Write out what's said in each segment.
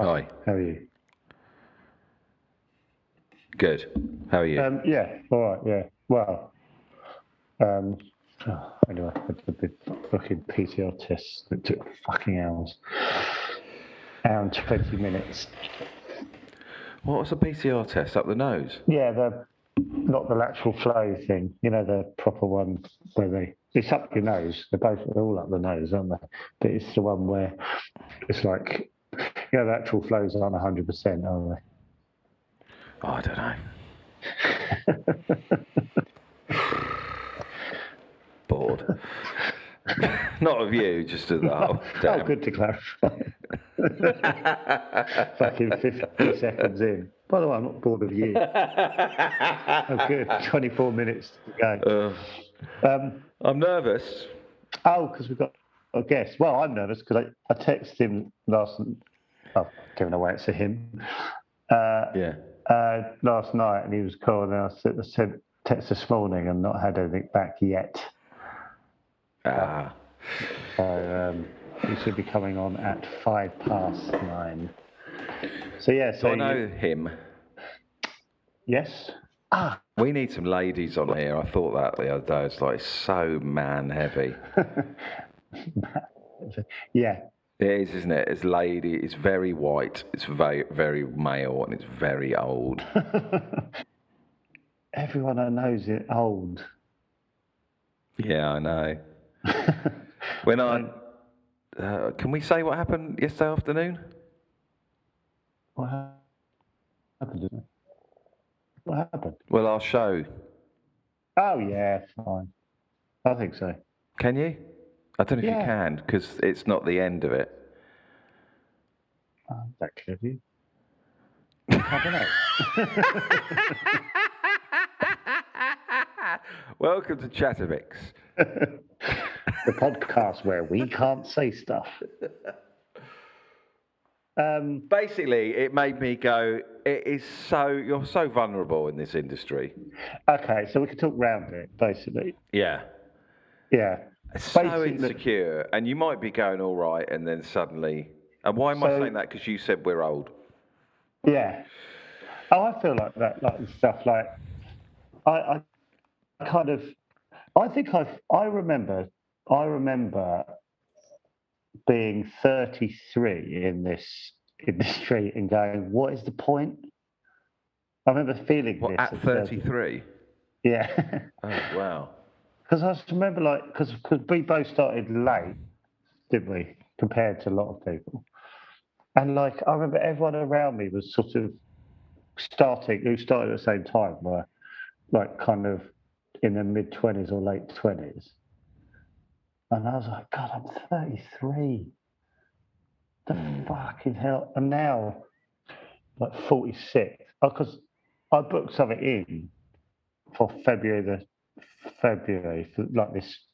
Hi. How are you? Good. How are you? Yeah, all right, yeah. Well, anyway, I did the fucking PCR test that took fucking hours. Hour and 20 minutes. What was a PCR test up the nose? Yeah, not the lateral flow thing, the proper one where it's up your nose. They're all up the nose, aren't they? But it's the one where it's like, lateral flows aren't 100%, are they? Oh, I don't know. Bored. Not of you, just of the whole. Oh, good to clarify. Fucking 50 seconds in. By the way, I'm not bored of you. Oh, good. 24 minutes to go. I'm nervous. Because we've got a guest. Well, I'm nervous because I texted him last. I've given away it's a him. Last night, and he was cool. And then I sent text this morning and not had anything back yet. So he should be coming on at 9:05. So yeah. So I know him. Yes. We need some ladies on here. I thought that the other day. It's like so man heavy. Yeah. It is, isn't it? It's lady. It's very white. It's very, very male, and it's very old. Everyone I know is old. Yeah, I know. Can we say what happened yesterday afternoon? What happened? What happened? Well, our show. Oh yeah, fine. I think so. Can you? I don't know if you can, because it's not the end of it. That clever you. I don't know. Welcome to Chatalogue. The podcast where we can't say stuff. Basically, it made me go, you're so vulnerable in this industry. Okay, so we can talk round it, basically. Yeah. Yeah. So insecure, and you might be going all right, and then suddenly... And why am I saying that? Because you said we're old. Yeah. Oh, I feel like that, like stuff like... I kind of... I remember being 33 in this industry and going, what is the point? I remember feeling this at 33. Yeah. Oh wow. Because I just remember, because we both started late, didn't we, compared to a lot of people. And I remember everyone around me was sort of who started at the same time, were kind of in their mid-20s or late 20s. And I was like, God, I'm 33. The fucking hell. And now, 46. Because I booked something in for February, for this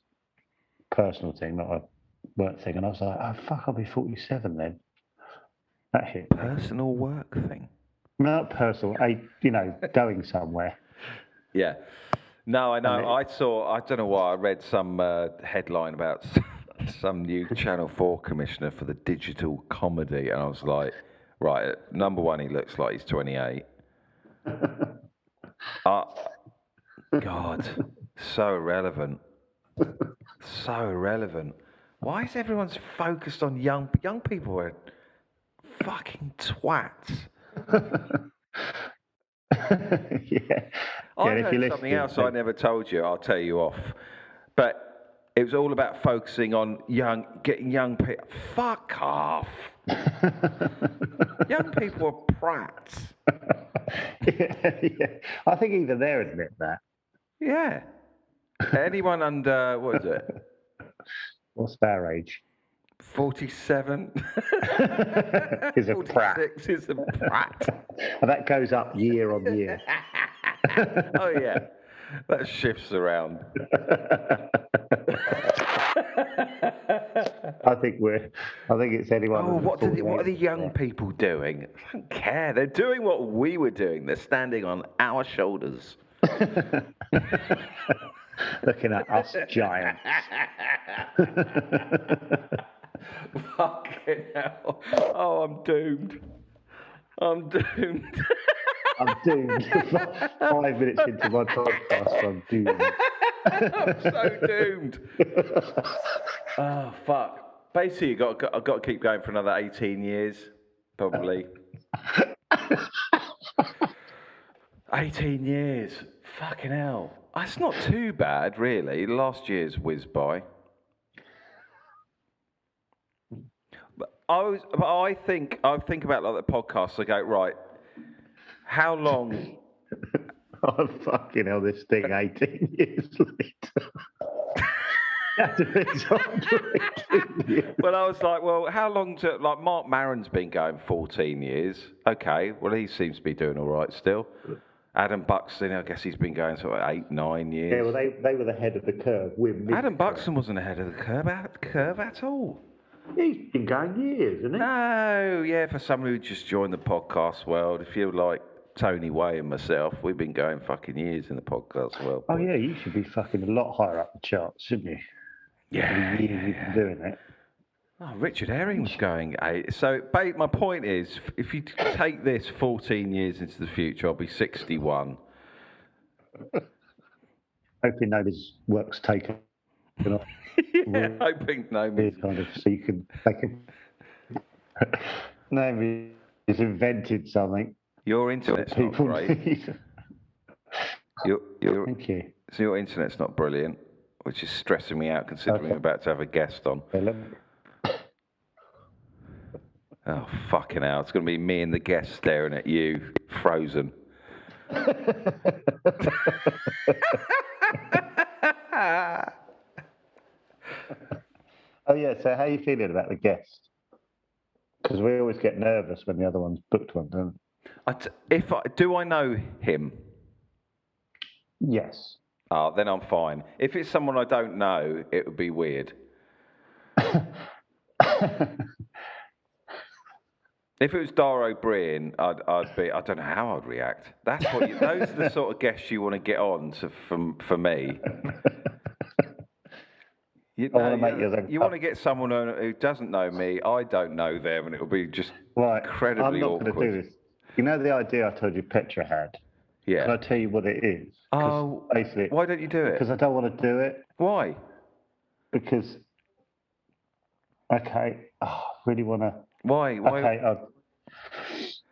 personal thing, not a work thing. And I was like, oh, fuck, I'll be 47 then. That hit me. Personal work thing? Not personal, going somewhere. Yeah. No, I know. I don't know why, I read some headline about some new Channel 4 commissioner for the digital comedy, and I was like, right, number one, he looks like he's 28. God, so irrelevant. So irrelevant. Why is everyone focused on young people? Are fucking twats. Yeah. I heard something else I never told you. I'll tell you off. But it was all about focusing on getting young people. Fuck off. Young people are prats. Yeah. I think even they admit that. Yeah. Anyone under, what is it? What's their age? 47 is a 46 prat. Is a prat. And that goes up year on year. Oh yeah, that shifts around. I think it's anyone. Oh, what are the young people doing? I don't care. They're doing what we were doing. They're standing on our shoulders. Looking at us giants. Fucking hell. Oh, I'm doomed. I'm doomed. I'm doomed. 5 minutes into my podcast, I'm doomed. I'm so doomed. Oh, fuck. Basically, I've got to keep going for another 18 years, probably. 18 years. Fucking hell. That's not too bad, really. Last year's whizzed by. But I think about like the podcast. I go, right, how long? Oh, fucking hell, this thing 18 years later. That's a bit exaggerated. Well, I was like, well, how long to, like, Mark Maron's been going 14 years. Okay, well, he seems to be doing all right still. Adam Buxton, I guess he's been going sort of 8, 9 years. Yeah, well, they were the head of the curve. Adam Buxton wasn't ahead of the curve at all. He's been going years, hasn't he? No, yeah, for someone who just joined the podcast world, if you're like Tony Way and myself, we've been going fucking years in the podcast world. Oh, yeah, you should be fucking a lot higher up the charts, shouldn't you? Yeah, you've been doing it. Oh, Richard Herring was going 8. So, my point is, if you take this 14 years into the future, I'll be 61. Hoping nobody's work's taken off. Yeah, hoping nobody's kind of, so they can. Nobody's invented something. Your internet's not great. Thank you. So your internet's not brilliant, which is stressing me out considering I'm about to have a guest on. Oh, fucking hell. It's going to be me and the guest staring at you, frozen. Oh, yeah, so how are you feeling about the guest? Because we always get nervous when the other one's booked one, don't we? Do I know him? Yes. Oh, then I'm fine. If it's someone I don't know, it would be weird. If it was Dara O'Brien, I'd be. I don't know how I'd react. That's what. Those are the sort of guests you want to get on to. For me, you want to get someone who doesn't know me. I don't know them, and it'll be just incredibly awkward. I'm not going to do this. You know the idea I told you Petra had. Yeah. Can I tell you what it is? Oh, basically, why don't you do it? Because I don't want to do it. Why? Because. Okay. I really want to. Why? Okay.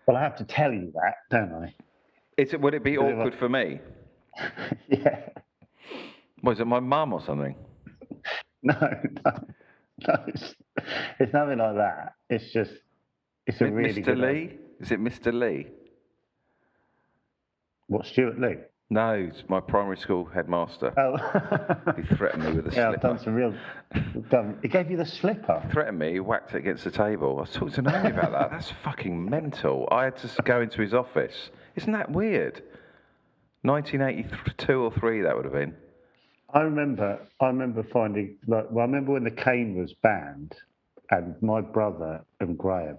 Well, I have to tell you that, don't I? Would it be awkward for me? Yeah. Was it my mum or something? No. It's nothing like that. It's just. It's a really Mr. Lee? Is it Mr. Lee? What, Stuart Lee? No, it's my primary school headmaster. Oh. He threatened me with a slipper. Yeah, I've done some real... He gave you the slipper? He threatened me, he whacked it against the table. I was talking to Naomi about that. That's fucking mental. I had to go into his office. Isn't that weird? 1982 or 3, that would have been. I remember finding... I remember when the cane was banned, and my brother and Graham,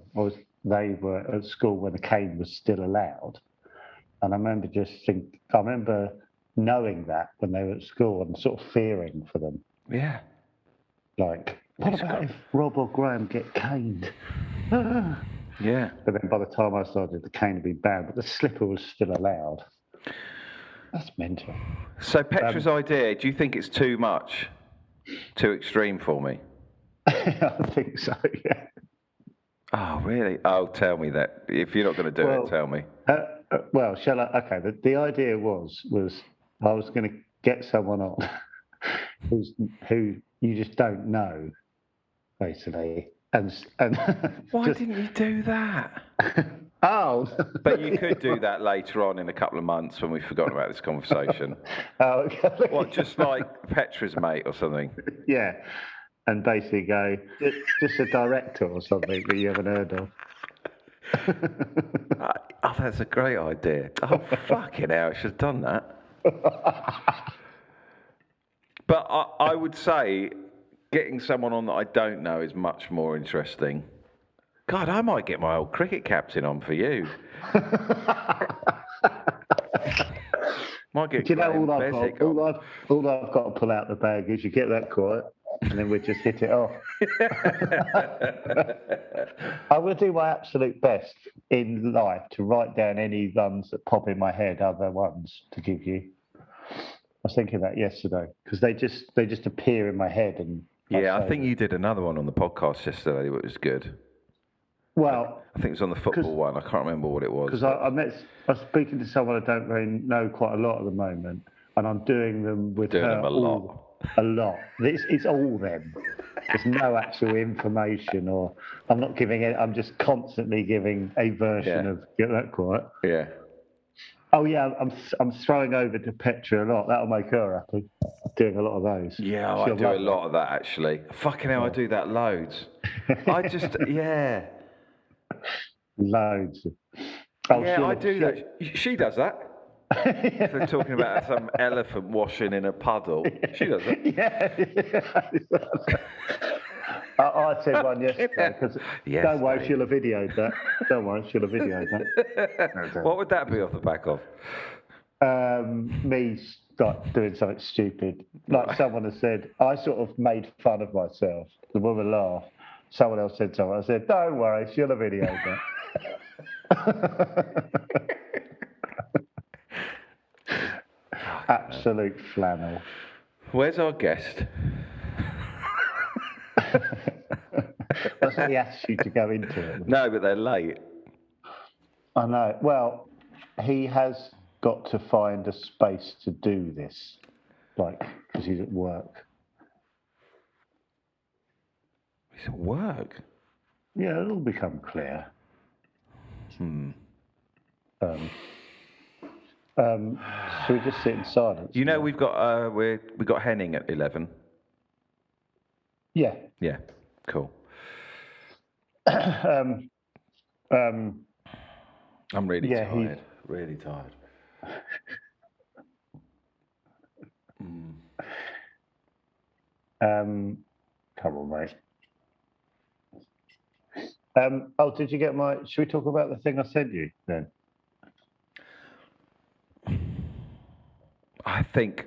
they were at school when the cane was still allowed. And I remember knowing that when they were at school and sort of fearing for them. Yeah. Like, what about if Rob or Graham get caned? Yeah. But then by the time I started, the cane had been banned, but the slipper was still allowed. That's mental. So Petra's idea, do you think it's too much? Too extreme for me? I think so, yeah. Oh, really? Oh, tell me that. If you're not going to do it, tell me. Well, shall I? Okay, the idea was I was going to get someone on who you just don't know, basically. And why didn't you do that? Oh. But you could do that later on in a couple of months when we've forgotten about this conversation. Oh, okay. What, just like Petra's mate or something? Yeah. And basically go, just a director or something that you haven't heard of. Oh, that's a great idea. Oh, fucking hell, I should have done that. But I would say getting someone on that I don't know is much more interesting. God, I might get my old cricket captain on for you. Might get. Do you know all I've got to pull out the bag is you get that quiet, and then we just hit it off. I will do my absolute best in life to write down any ones that pop in my head, other ones to give you. I was thinking about yesterday because they just appear in my head and. Yeah, I think you did another one on the podcast yesterday, which was good. Well, I think it was on the football one. I can't remember what it was. Because I was speaking to someone I don't really know quite a lot at the moment, and I'm doing them with her a lot. A lot. It's all them. There's no actual information, or I'm not giving it. I'm just constantly giving a version of get that quiet. Yeah. Oh yeah, I'm throwing over to Petra a lot. That'll make her happy. Doing a lot of those. Yeah, I do a lot of that actually. Fucking hell, I do that loads. I just Loads. Oh, yeah, I do that. She does that. If they're talking about some elephant washing in a puddle, she does it. Yeah. I said one yesterday because don't worry, she'll have videoed that. Don't worry, she'll have videoed that. What would that be off the back of? Me doing something stupid. Like someone has said, I sort of made fun of myself. The woman laughed. Someone else said something. I said, don't worry, she'll have videoed that. Absolute flannel. Where's our guest? That's not the attitude to go into it. No, but they're late. I know. Well, he has got to find a space to do this, because he's at work. He's at work? Yeah, it'll become clear. Should we just sit in silence? You know, we've got Henning at 11. Yeah. Yeah. Cool. I'm really tired. Really tired. Come on, mate. Did you get my? Should we talk about the thing I sent you then? I think.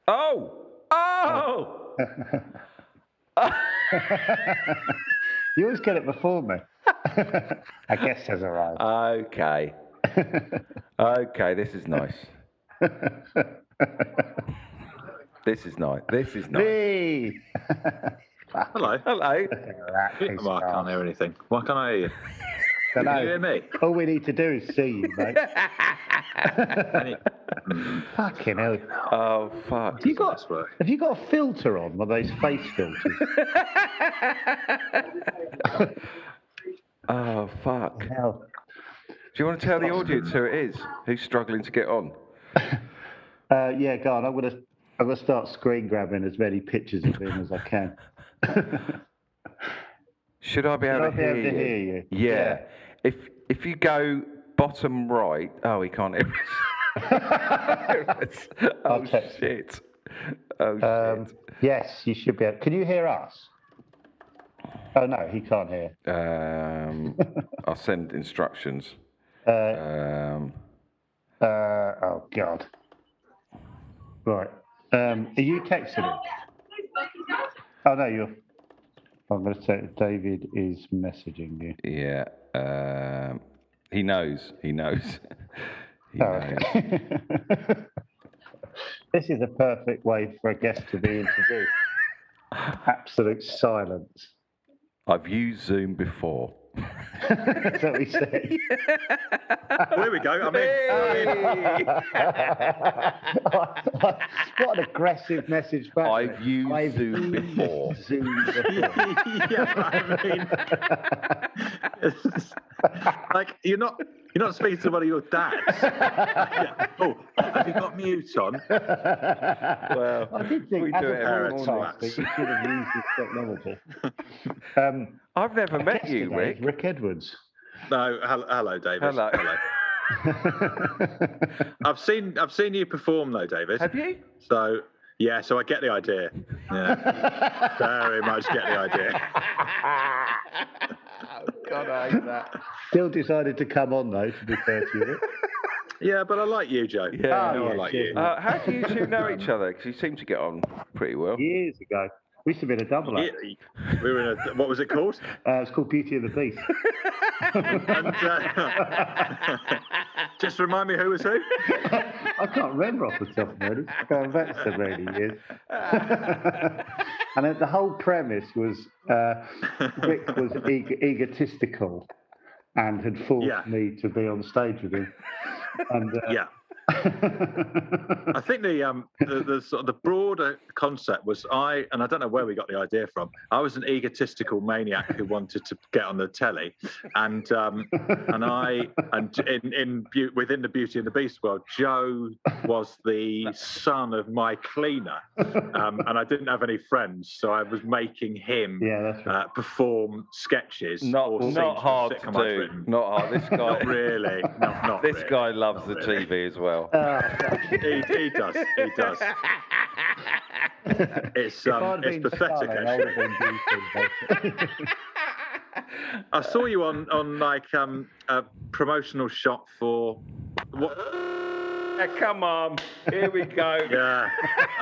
Oh! You always get it before me. I guess has arrived. Okay. Okay, this is nice. This is nice. Hey! Hello. Hello. I can't hear anything. Why can't I hear you? Can you hear me? All we need to do is see you, mate. Fucking hell. Oh, fuck. Have you got a filter on, one of those face filters? Oh, fuck. Hell. Do you want to tell the audience who it is? Who's struggling to get on? Yeah, go on. I'm gonna start screen grabbing as many pictures of him as I can. Should I be able to hear you? Yeah. If you go bottom right, he can't hear us. Oh shit! Oh shit! Yes, you should be able. Can you hear us? Oh no, he can't hear. I'll send instructions. Oh God. Right. Are you texting him? Oh no, you're. I'm going to say David is messaging you. Yeah. He knows. He knows. Okay. This is a perfect way for a guest to be introduced. Absolute silence. I've used Zoom before. That's what we said. There we go. I'm in. What an aggressive message back. I've used Zoom before. Yeah, I mean, like you're not speaking to one of your dads. Yeah. Oh, have you got mute on? Well, I did think we as do it a every broadcaster, morning. you should have used this technology. I've never met you, Rick. Rick Edwards. No, hello, David. Hello. I've seen you perform though, David. Have you? So yeah, so I get the idea. Yeah, very much get the idea. Oh God, I hate that. Still decided to come on though, to be fair to you. Yeah, but I like you, Joe. Yeah, I like you. How do you two know each other? Because you seem to get on pretty well. Years ago. We used to be in a double act. We were in a, what was it called? It's called Beauty and the Beast. And just remind me who was who? I can't remember off the top of my head. It's going back so many years. And the whole premise was Rick was egotistical and had forced me to be on stage with him. And, yeah. I think the sort of the broader concept was and I don't know where we got the idea from. I was an egotistical maniac who wanted to get on the telly, and within the Beauty and the Beast world, Joe was the son of my cleaner, and I didn't have any friends, so I was making him perform sketches. Not hard to do. Not hard. This guy, not really. Not this really. guy loves the really. TV as well. He does. It's pathetic, actually. I saw you on like a promotional shot for what? Come on, here we go. Yeah,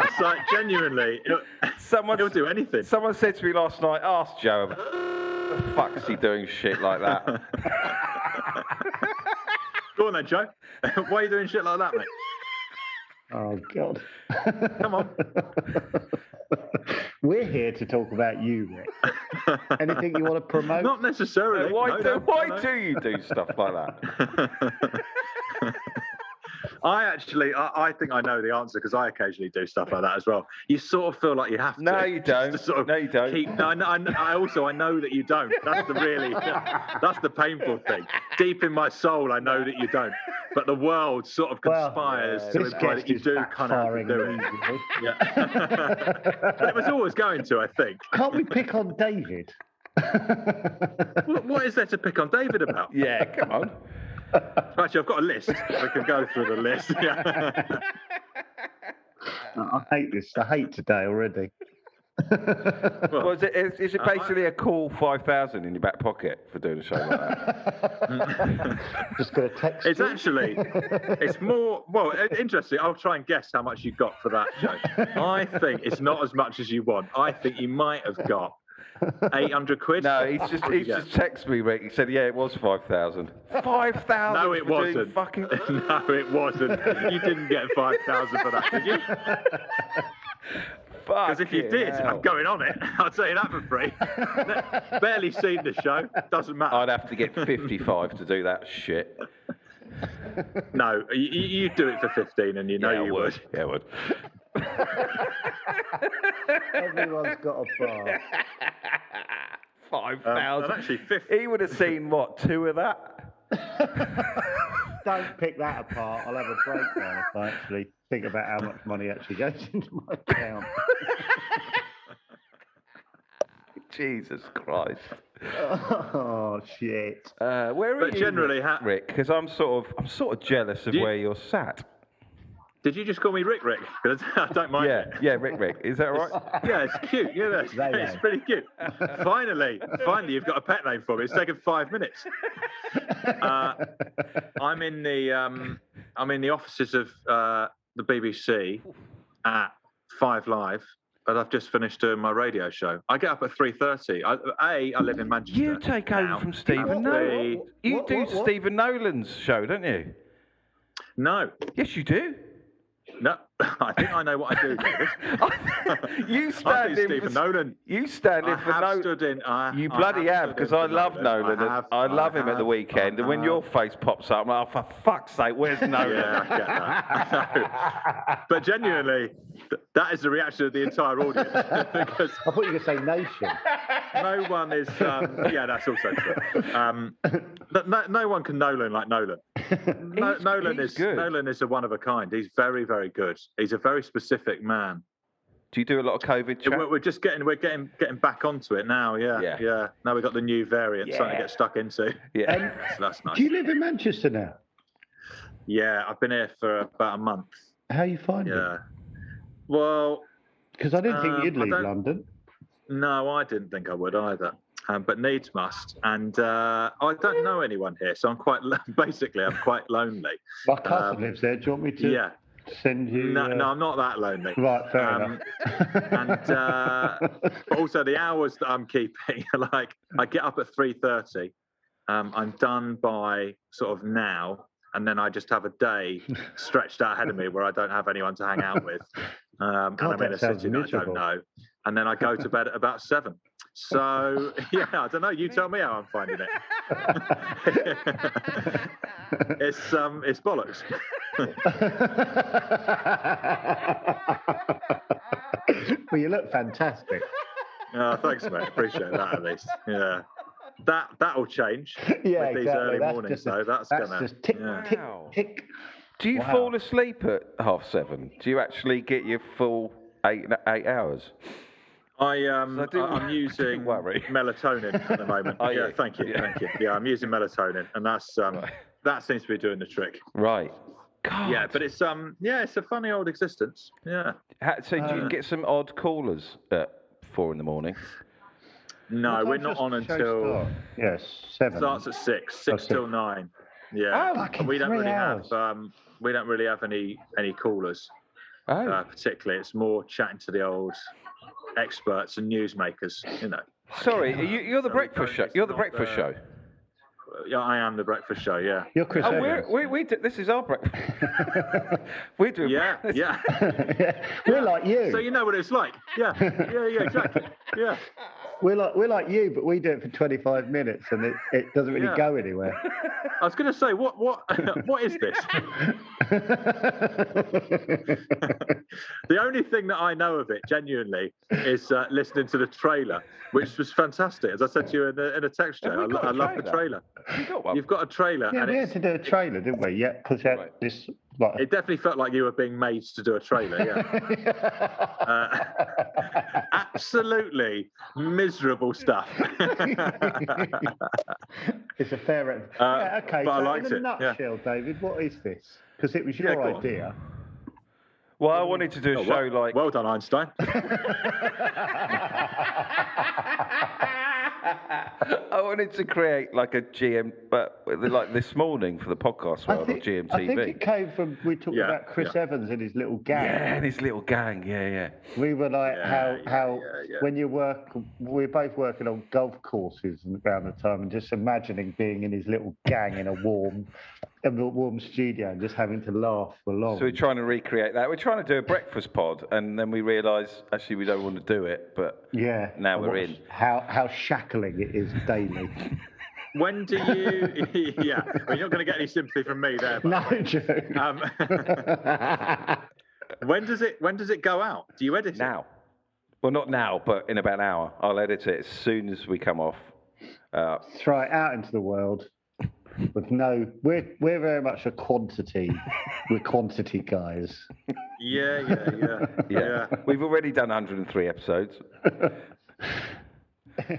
it's like genuinely, he'll do anything. Someone said to me last night, ask Joe, what the fuck's he doing shit like that? Go on then, Joe. Why are you doing shit like that, mate? Oh, God. Come on. We're here to talk about you, Rick. Anything you want to promote? Not necessarily. Why do you do stuff like that? I think I know the answer because I occasionally do stuff like that as well. You sort of feel like you have to. No, you don't. No, you don't. I know that you don't. That's the painful thing. Deep in my soul, I know that you don't. But the world sort of conspires to imply that you do kind of do it. Yeah. But it was always going to, I think. Can't we pick on David? What is there to pick on David about? Yeah, come on. Actually, I've got a list. I can go through the list. Yeah. I hate this. I hate today already. Well, is it basically a cool 5,000 in your back pocket for doing a show like that? Just going to text. It's more. Well, interesting. I'll try and guess how much you got for that, Joe. I think it's not as much as you want. I think you might have got 800 quid. No, he's just texted me, Rick. He said, "Yeah, it was 5,000." 5,000? No, it wasn't. Fucking... No, it wasn't. You didn't get 5,000 for that, did you? Because if you did, I'm going on it. I'll tell you that for free. Barely seen the show. Doesn't matter. I'd have to get 55 to do that shit. No, you do it for 15, and you know you would. Yeah, I would. Everyone's got a bar. 5,000. Actually, 50. He would have seen what, 2 of that. Don't pick that apart. I'll have a breakdown if I actually think about how much money actually goes into my account. Jesus Christ. Oh shit. Where are you, generally, Rick? Because I'm sort of jealous of where you're sat. Did you just call me Rick? Because I don't mind. Yeah, Rick. Is that right? Yeah, it's cute. Yeah, it's pretty cute. Finally, you've got a pet name for me. It's taken 5 minutes. I'm in the offices of the BBC at 5 Live, but I've just finished doing my radio show. I get up at 3:30. I live in Manchester. You take over from Stephen Nolan. You do Stephen Nolan's show, don't you? No. Yes, you do. No, I think I know what I do, David. You stand in Stephen Nolan. You stand in for Nolan. You bloody have, because I love Nolan. I love him at the weekend. And when your face pops up, I'm like, oh, for fuck's sake, where's Nolan? Yeah, I get that. But genuinely, that is the reaction of the entire audience. Because I thought you were going to say nation. No one is. Yeah, that's also true. No one can Nolan like Nolan. Nolan is a one of a kind. He's very, very good. He's a very specific man. Do you do a lot of COVID chat? We're just getting back onto it now. Yeah. Now we've got the new variant starting to get stuck into. Yeah, so that's nice. Do you live in Manchester now? Yeah, I've been here for about a month. How you find it? Yeah. Well, because I didn't think you'd leave London. No, I didn't think I would either. But needs must, and I don't know anyone here, so I'm quite lonely. My cousin lives there. Do you want me to? Yeah. send you? No, I'm not that lonely. Right, fair enough. And but also the hours that I'm keeping, like I get up at 3:30. I'm done by sort of now, and then I just have a day stretched out ahead of me where I don't have anyone to hang out with, and I'm in a city that I don't know, and then I go to bed at about 7. So yeah, I don't know. You tell me how I'm finding it. It's bollocks. Well, you look fantastic. Oh, thanks, mate. Appreciate that at least. Yeah. That'll change Yeah, with these exactly. early That's mornings, just though. That's gonna just tick, tick, tick. Do you fall asleep at 7:30? Do you actually get your full 8 hours? I'm using melatonin at the moment. Yeah, thank you. Yeah, I'm using melatonin, and that's that seems to be doing the trick. Right. God. Yeah, but it's it's a funny old existence. Yeah. So do you get some odd callers at 4 a.m? No, we're not on until 7. Starts at 6 till 9. Yeah, and we don't really have any callers. Particularly, it's more chatting to the old experts and newsmakers. Sorry, you're the breakfast show. You're the breakfast show. Yeah, I am the breakfast show. Yeah. You're Chris Evans. We do, this is our breakfast. We do. Yeah. We're like you. So you know what it's like. Yeah, exactly. Yeah. We're like you, but we do it for 25 minutes, and it doesn't really go anywhere. I was going to say, what is this? The only thing that I know of it, genuinely, is listening to the trailer, which was fantastic. As I said to you in a text chat, I love the trailer. You've got a trailer. Yeah, we had to do a trailer, didn't we? Yeah, because this. It definitely felt like you were being made to do a trailer. Yeah. Absolutely miserable stuff. It's a fair. Okay. But So I liked in a it. nutshell, David, what is this? Because it was your idea. Well, I wanted to do a show like. Well done, Einstein. I wanted to create like a GM, but like this morning for the podcast world or GMTV. I think it came from we talked about Chris Evans and his little gang. Yeah, and his little gang. Yeah. We were like how when you work, we're both working on golf courses around the time, and just imagining being in his little gang in a warm studio and just having to laugh for long. So we're trying to recreate that. We're trying to do a breakfast pod, and then we realise actually we don't want to do it, but now we're in. How shackling it is daily. When do you? Yeah, well, you're not going to get any sympathy from me there. No, Joe. When does it go out? Do you edit it now? Well, not now, but in about an hour. I'll edit it as soon as we come off. Throw it out into the world. With we're very much a quantity. We're quantity guys. Yeah. We've already done 103 episodes.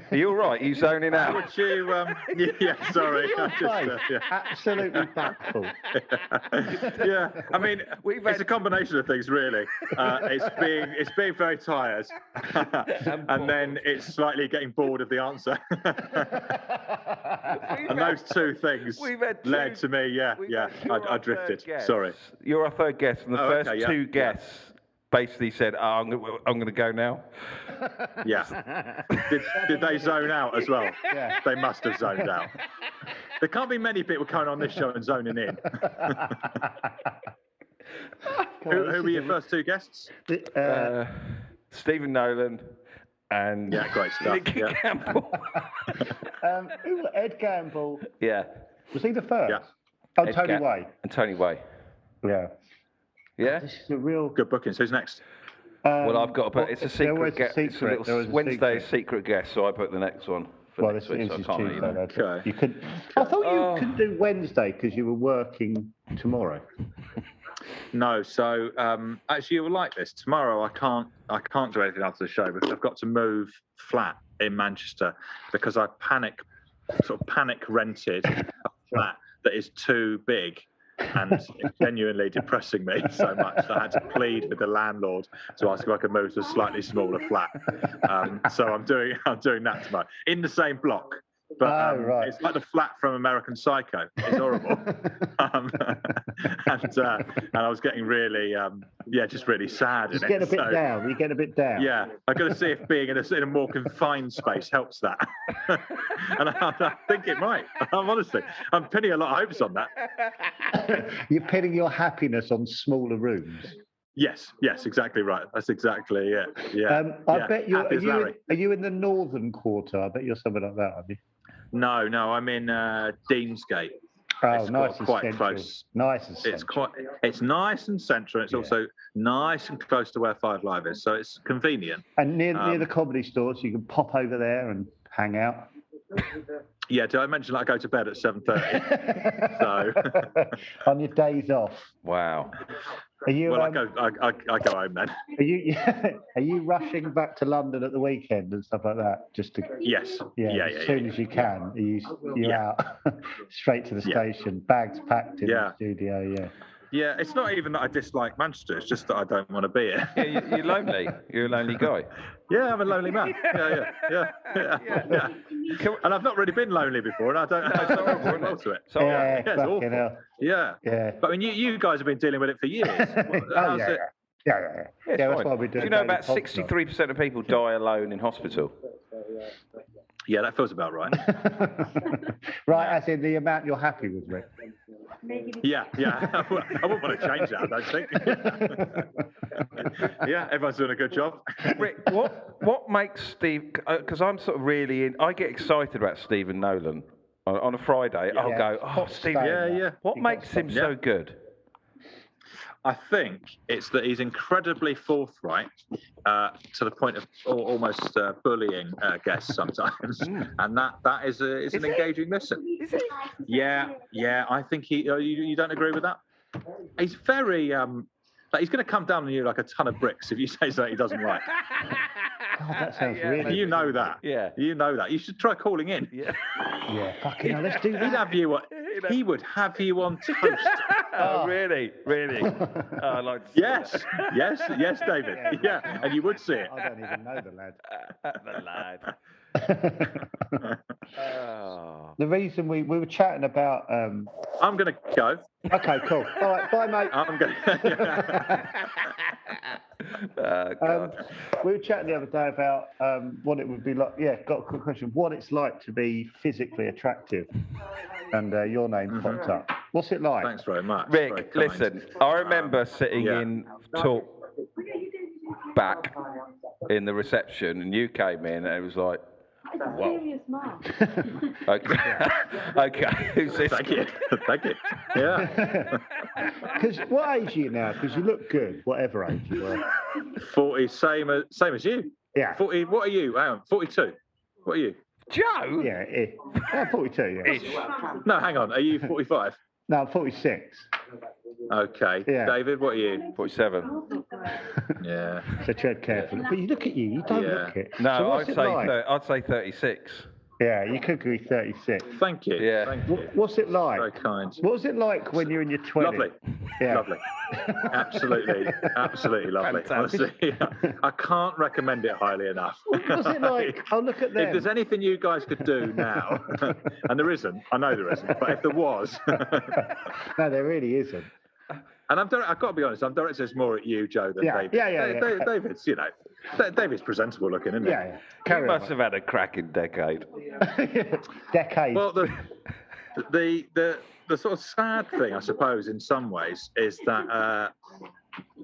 Are you all right? Are you zoning out? Would you? Yeah, sorry. Absolutely factful. Yeah, I mean, it's a combination of things, really. It's being very tired, and then it's slightly getting bored of the answer. And those two things led to me. I drifted. Sorry. You're our third guest, and the first two guests basically said, I'm going to go now. Yeah. Did they zone out as well? Yeah. They must have zoned out. There can't be many people coming on this show and zoning in. Who were your first two guests? Stephen Nolan and great stuff. Nick Campbell. Who was Ed Gamble? Yeah. Was he the first? Yeah. Oh, Tony Way. And Tony Way. Yeah. Yeah. This is a real good bookings. Who's next? Well, I've got, but it's a secret guest. It's a Wednesday secret guest, so I put the next one. This is Tuesday. You could. I thought you could do Wednesday because you were working tomorrow. No, so actually, you will like this. Tomorrow, I can't do anything after the show because I've got to move flat in Manchester because I panic rented a flat that is too big. And it's genuinely depressing me so much that I had to plead with the landlord to ask if I could move to a slightly smaller flat. So I'm doing that tomorrow in the same block. But right. it's like the flat from American Psycho. It's horrible. and I was getting really, just really sad. Just getting a bit down. You get a bit down. Yeah, I've got to see if being in a more confined space helps that. And I think it might. I'm pinning a lot of hopes on that. You're pinning your happiness on smaller rooms. Yes, exactly right. That's exactly it. Yeah. I bet you're. Are you in the northern quarter? I bet you're somewhere like that, aren't you? No, I'm in Deansgate. Oh, it's nice and quite central. close. Nice and central. It's nice and central. It's also nice and close to where Five Live is, so it's convenient. And near the comedy stores, you can pop over there and hang out. Yeah, did I mention that I go to bed at 7:30? So on your days off. Wow. Are you? Well, I go home then. Are you rushing back to London at the weekend and stuff like that? Just to yes. As soon as you can, you're out straight to the station, bags packed in the studio. Yeah. Yeah, it's not even that I dislike Manchester. It's just that I don't want to be here. Yeah, you're lonely. You're a lonely guy. Yeah, I'm a lonely man. Yeah. And I've not really been lonely before, and I don't know well to it. So, it's awful. Yeah. But I mean, you guys have been dealing with it for years. Yeah, that's why we do. Do you know about 63% of people die alone in hospital? Yeah, that feels about right. Right, as in the amount you're happy with, Rick. Yeah. I wouldn't want to change that, I don't think. Yeah, everyone's doing a good job. Rick, what makes Steve? Because I'm sort of really I get excited about Stephen Nolan on a Friday. I'll go, Stephen. Yeah. What makes him so good? I think it's that he's incredibly forthright to the point of almost bullying guests sometimes, and that is an engaging listen. Is it? Yeah. I think you don't agree with that? He's very he's going to come down on you like a ton of bricks if you say something he doesn't like. God, that sounds really. You know that. Yeah. You know that. You should try calling in. Yeah. Yeah. Fucking hell, let's do that. He would have you on toast. Oh, really? I like. Yes, David. Yeah, and you would see it. I don't even know the lad. Oh. The reason we were chatting about. I'm going to go. Okay, cool. All right, bye, mate. I'm going. We were chatting the other day about what it would be like. Yeah, got a quick question. What it's like to be physically attractive, and your name popped up. What's it like? Thanks very much. Rick, listen. I remember sitting in talk back in the reception, and you came in, and it was like. Wow. Okay. Who's this? Thank you. Yeah. Because what age are you now? Because you look good, whatever age you were. 40, same as you. Yeah. 40. What are you? Hang on. 42. What are you? Joe. Yeah, 42. Yeah. No, hang on. Are you 45? No, I'm 46. Okay. Yeah. David, what are you? 47. Yeah. So tread carefully. But you look at you. You don't look it. No, so I'd say 36. Yeah, you could be 36. Thank you. Yeah. Thank you. What's it like? Very kind. What was it like when you're in your 20s? Lovely. Yeah. Lovely. Absolutely lovely. Fantastic. Honestly, I can't recommend it highly enough. What was it like? Oh, look at them. If there's anything you guys could do now, and there isn't, I know there isn't, but if there was. No, there really isn't. And I've got to be honest, I'm directing this more at you, Joe, than David. Yeah. David's, David's presentable looking, isn't he? Yeah. You must have had a cracking decade. Decade. Well, the sort of sad thing, I suppose, in some ways, is that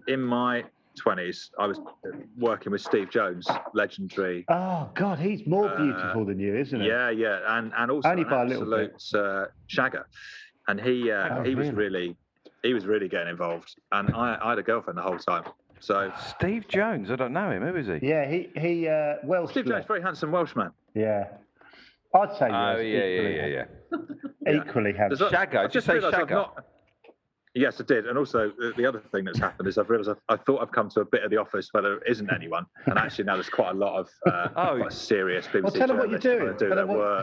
in my 20s, I was working with Steve Jones, legendary. Oh God, he's more beautiful than you, isn't he? Yeah, and also only an by a little absolute shagger, and he was really getting involved, and I had a girlfriend the whole time. So Steve Jones, I don't know him. Who is he? Yeah, he Welsh. Steve Jones, very handsome Welshman. Yeah, I'd say. Oh yeah. Equally handsome. Shagger. Did you say Shagger? Yes, I did. And also, the other thing that's happened is I've realised I thought I've come to a bit of the office where there isn't anyone, and actually now there's quite a lot of quite serious BBC. Well, tell them what you're doing. Tell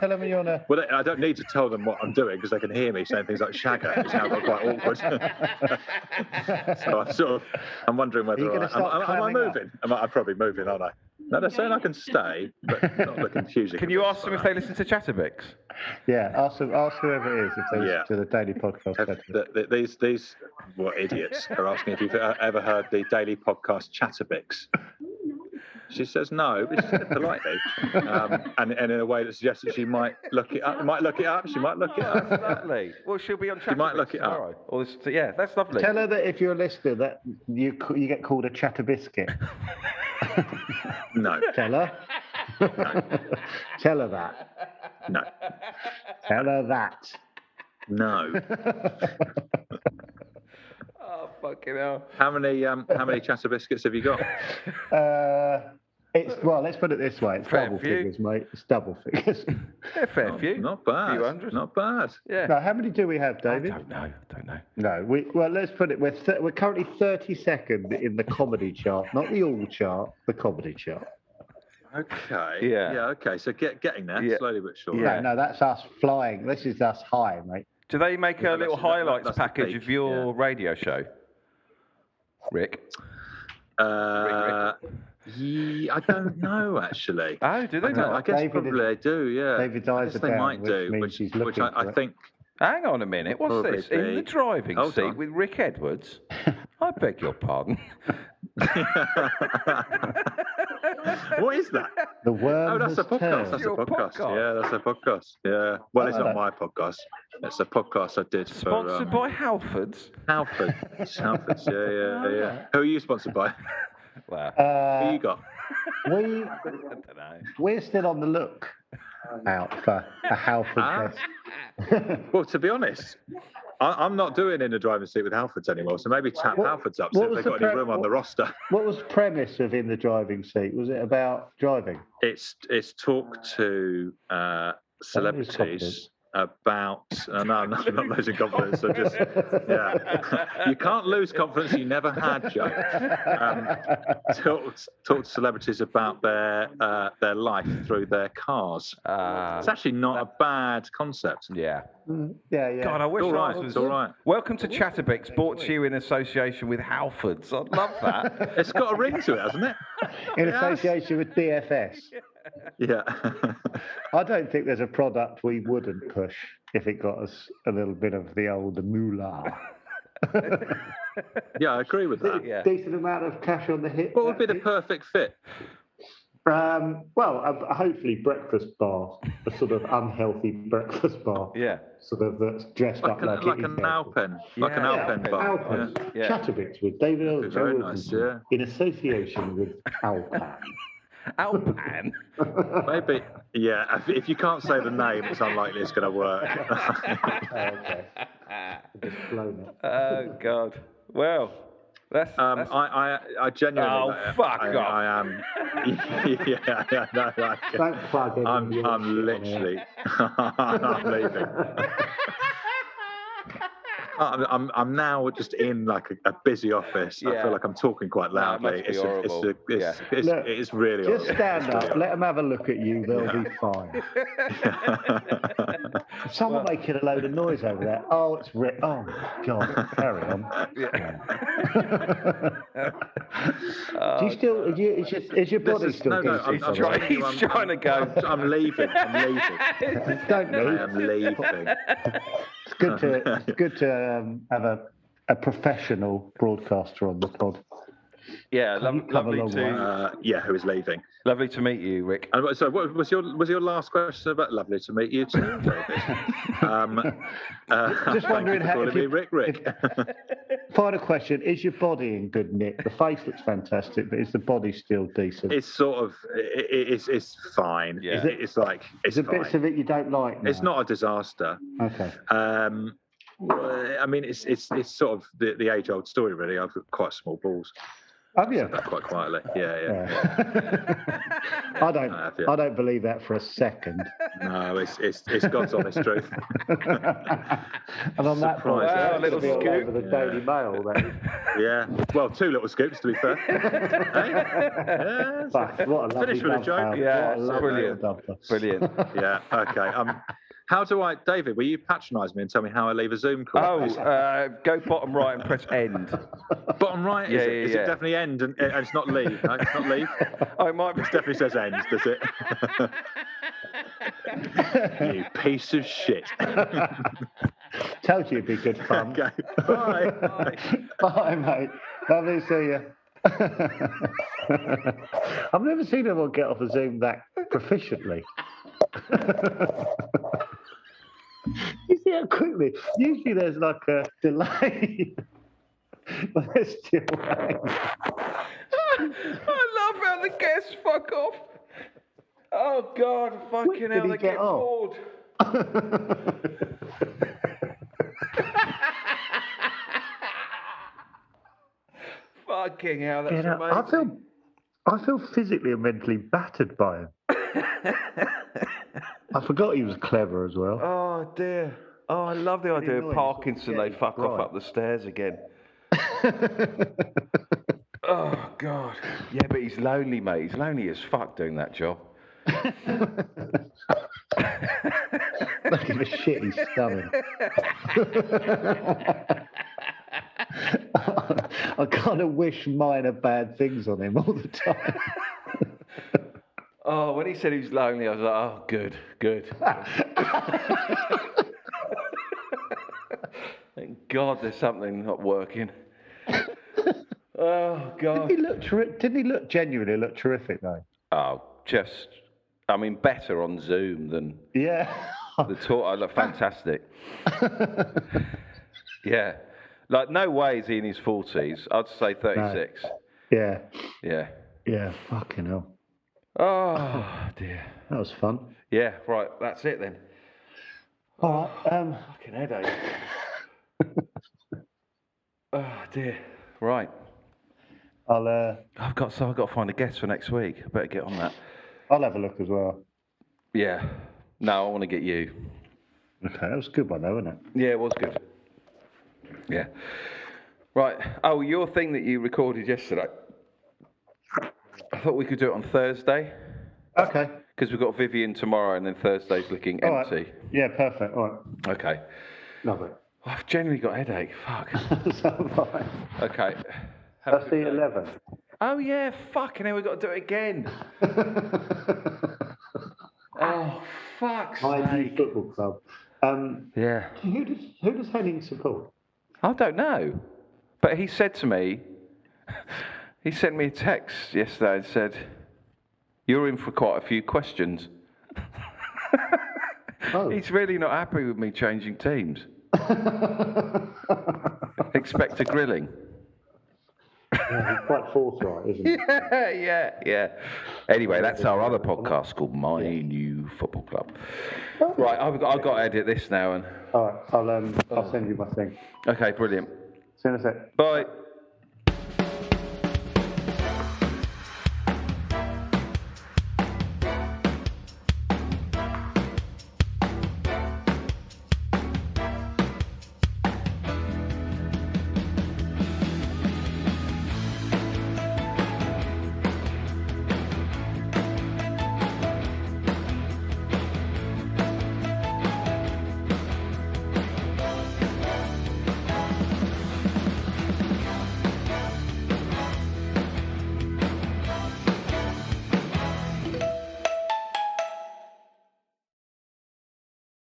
them you're on a. Well, I don't need to tell them what I'm doing because they can hear me saying things like Shagger. It's now got quite awkward. So I'm wondering whether am I moving? I'm probably moving, aren't I? No, they're saying I can stay, but not looking hugely. Can you ask them if they listen to Chatterbix? Yeah, ask whoever it is if they listen to the daily podcast. These idiots are asking if you've ever heard the daily podcast Chatterbix. She says no, but she said it politely, and in a way that suggests that she might look it up. She might look it up. That's lovely. Well, she'll be on Chatterbix might look it tomorrow. up. Yeah, that's lovely. Tell her that if you're a listener, that you get called a Chatterbiscuit. No. Tell her. No. Tell her that. No. Tell her that. No. Oh, fucking hell. How many Chatterbiscuits have you got? Let's put it this way. It's Fair double few. figures, mate. It's double figures. Yeah, fair few. Not bad. Few hundred. Not bad. Yeah. Now, how many do we have, David? I don't know. No, let's put it. We're currently 32nd in the comedy chart, not the all chart, the comedy chart. Okay. Yeah. Okay. So getting there slowly but surely. Yeah. No, that's us flying. This is us high, mate. Do they make a little highlights that's the package peak, of your radio show, Rick? I don't know actually. Oh, do they I not? guess David probably they do. Yeah. David's eyes I guess are they down, might which do, means he's which looking I for it. think. Hang on a minute. What's Probably this? In the driving Hold seat on. with Rick Edwards? I beg your pardon. What is that? The worm Oh, that's a has podcast. turned. That's a Your podcast. podcast. Yeah, that's a podcast. Yeah. Well, it's Oh, not my podcast. It's a podcast I did Sponsored for by Halfords. Halford. Halfords. Yeah. Who are you sponsored by? Wow. Who you got? We I don't know. we're still on the look out for a Halford test. Well, to be honest, I'm not doing in the driving seat with Halfords anymore, so maybe tap Halfords up, see if they've got any room on the roster. What was the premise of In the Driving Seat? Was it about driving? It's talk to celebrities about. No, I'm not losing confidence. So just you can't lose confidence you never had, Joe. Talk to celebrities about their life through their cars. It's actually not a bad concept. Yeah. Yeah. God, I wish All right, ours was. it's all right. Welcome to Chatterbix, brought to you in association with Halfords. I'd love that. It's got a ring to it, hasn't it? In association with DFS. Yeah. I don't think there's a product we wouldn't push if it got us a little bit of the old moolah. Yeah, I agree with that. Yeah. Decent amount of cash on the hip. What would be the perfect fit? Hopefully breakfast bar, a sort of unhealthy breakfast bar. Yeah. Sort of that's dressed up like an Alpen, like an Yeah, Alpen bar. Alpen. Yeah. Chatterbix with David Earl Very nice, yeah. in association with Alpen. Alpan. Maybe, yeah. If you can't say the name, it's unlikely it's going to work. Okay. Just blown it. Oh God. Well, that's. I genuinely. Oh, fuck off. I am. Yeah. No, Don't plug in. I'm literally. I'm leaving. I'm now just in like a busy office. I Yeah. feel like I'm talking quite loudly. It must be horrible. It's really Just horrible. stand up, let them have a look at you, they'll be fine. Someone making a load of noise over there. Oh, it's Rick. Oh, my God, carry on. Do you still, is your body still decent? He's trying to go. I'm leaving. Don't I move. am leaving. It's good to have a professional broadcaster on the pod. Yeah, You come a lovely long to Who is leaving? lovely to meet you, Rick. And so, what was your last question about? Lovely to meet you too, David. Just wondering how. Calling me Rick. Final question: is your body in good nick? The face looks fantastic, but is the body still decent? It's sort of it's fine. Yeah. It's like it's Is there fine. bits of it you don't like? Now? It's not a disaster. Okay. I mean, it's sort of the age-old story, really. I've got quite small balls. Have you? Said that quite quietly. Yeah. I don't believe that for a second. No, it's God's honest truth. And on that point, Wow, it's little gonna be all scoop. over the Daily Mail. Then. Yeah. Well, two little scoops to be fair. But what a lovely Finish with a joke. dovetail. Yeah, What a lovely brilliant. dovetail. Brilliant. Yeah. Okay. How do I, David? Will you patronise me and tell me how I leave a Zoom call? Go bottom right and press end. Bottom right, is it? Is it definitely end and it's not leave? No, it's not leave. Oh, it might be. It definitely says end, does it? You piece of shit. Told you it'd be good fun. Okay. Bye. Bye, mate. Lovely to see you. I've never seen anyone get off a Zoom that proficiently. You see how quickly? Usually there's like a delay. But there's still I love how the guests fuck off. Oh, God, fucking hell, they get bored. Fucking hell, that's amazing. I feel physically and mentally battered by him. I forgot he was clever as well. Oh, dear. Oh, I love the idea of Parkinson. They fuck off up the stairs again. Oh, God. Yeah, but he's lonely, mate. He's lonely as fuck doing that job. Look at the shit he's stunning. I kind of wish minor bad things on him all the time. Oh, when he said he was lonely, I was like, oh, good. Thank God there's something not working. Oh, God. Didn't he look genuinely look terrific, though? Oh, better on Zoom than the talk. I look fantastic. Yeah. Like, no way is he in his 40s. I'd say 36. No. Yeah. Yeah, fucking hell. Oh, dear. That was fun. Yeah, right. That's it then. All right. Fucking headache. Oh, dear. Right. I've got to find a guest for next week. I better get on that. I'll have a look as well. Yeah. No, I want to get you. Okay, that was a good one, though, wasn't it? Yeah, it was good. Yeah. Right. Oh, your thing that you recorded yesterday. I thought we could do it on Thursday. Okay. Because we've got Vivian tomorrow and then Thursday's looking empty. Right. Yeah, perfect. All right. Okay. Lovely. I've generally got a headache. Fuck. So fine. Okay. That's the 11th. Oh, yeah. Fucking hell, we've got to do it again. Oh, fuck's sake. Football club. Yeah. Who does Henning support? I don't know. But he said to me, he sent me a text yesterday and said, you're in for quite a few questions. He's really not happy with me changing teams. Expect a grilling. Yeah, he's quite forthright, isn't he? Yeah. Anyway, that's our other podcast called My New Football Club. Right, I've got to edit this now. All right, I'll send you my thing. Okay, brilliant. See you in a sec. Bye.